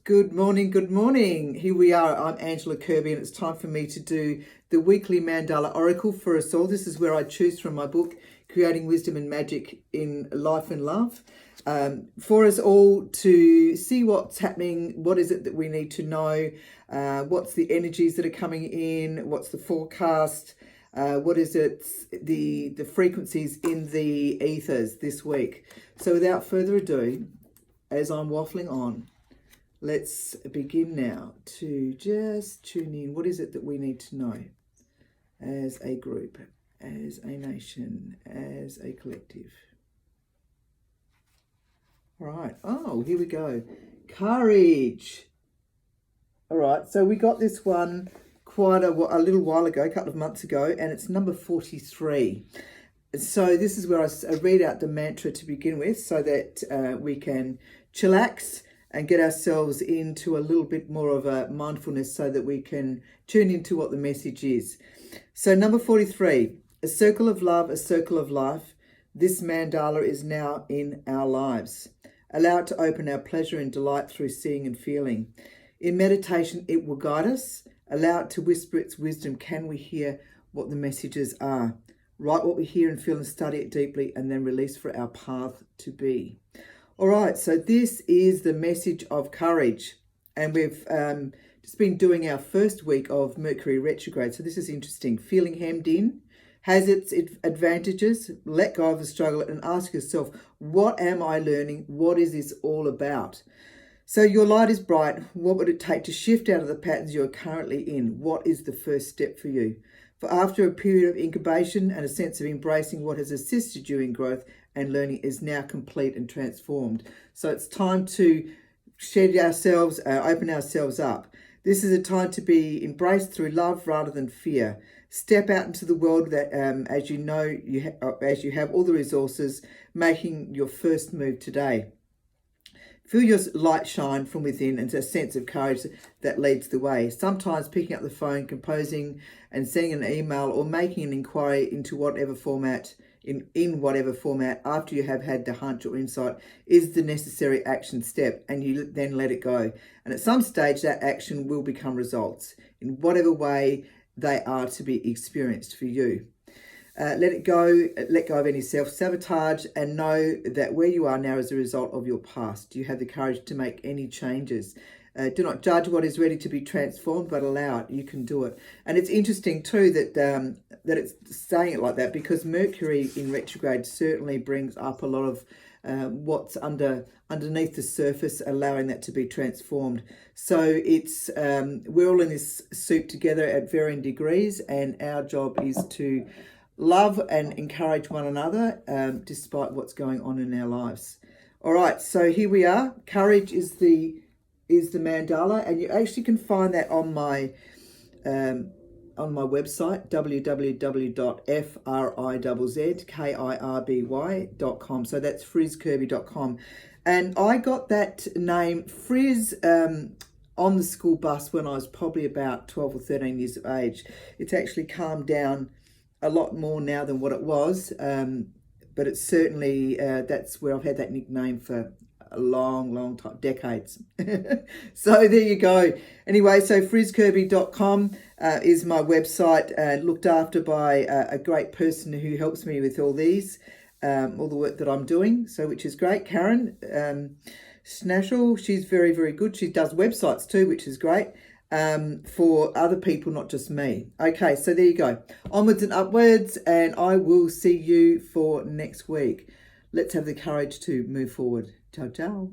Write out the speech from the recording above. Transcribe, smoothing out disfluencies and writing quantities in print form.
Good morning, good morning. Here we are. I'm Angela Kirby, and it's time for me to do the weekly Mandala Oracle for us all. This is where I choose from my book, Creating Wisdom and Magic in Life and Love, for us all to see what's happening, what is it that we need to know, what's the energies that are coming in, what's the forecast, what is it, the frequencies in the ethers this week. So without further ado, as I'm waffling on, let's begin now to just tune in. What is it that we need to know as a group, as a nation, as a collective? All right. Oh, here we go. Courage. All right. So we got this one quite a little while ago, a couple of months ago, and it's number 43. So this is where I read out the mantra to begin with so that we can chillax and get ourselves into a little bit more of a mindfulness so that we can tune into what the message is. So number 43, a circle of love, a circle of life. This mandala is now in our lives. Allow it to open our pleasure and delight through seeing and feeling. In meditation, it will guide us. Allow it to whisper its wisdom. Can we hear what the messages are? Write what we hear and feel and study it deeply, and then release for our path to be. All right, so this is the message of courage, and we've just been doing our first week of Mercury retrograde. So this is interesting. Feeling hemmed in has its advantages. Let go of the struggle and ask yourself, what am I learning? What is this all about? So your light is bright. What would it take to shift out of the patterns you're currently in? What is the first step for you? For after a period of incubation and a sense of embracing what has assisted you in growth and learning is now complete and transformed. So it's time to shed ourselves, open ourselves up. This is a time to be embraced through love rather than fear. Step out into the world that, as you know, as you have all the resources, making your first move today. Feel your light shine from within and a sense of courage that leads the way. Sometimes picking up the phone, composing and sending an email or making an inquiry into whatever format, in whatever format, after you have had the hunch or insight, is the necessary action step, and you then let it go. And at some stage, that action will become results in whatever way they are to be experienced for you. Let go of any self-sabotage, and know that where you are now is a result of your past. You have the courage to make any changes. Do not judge what is ready to be transformed, but allow it. You can do it. And it's interesting too that that it's saying it like that, because Mercury in retrograde certainly brings up a lot of what's underneath the surface, allowing that to be transformed. So it's we're all in this soup together at varying degrees, and our job is to love and encourage one another despite what's going on in our lives. All right, so here we are. Courage is the mandala, and you actually can find that on my website, www.frizzkirby.com. So that's frizzkirby.com. And I got that name Frizz on the school bus when I was probably about 12 or 13 years of age. It's actually calmed down a lot more now than what it was, but it's certainly that's where I've had that nickname for a long time, decades. So there you go. Anyway, so frizzkirby.com is my website, looked after by a great person who helps me with all these, all the work that I'm doing, so which is great. Karen Snashel, she's very, very good. She does websites too, which is great. For other people, not just me. Okay, so there you go. Onwards and upwards, and I will see you for next week. Let's have the courage to move forward. Ciao, ciao.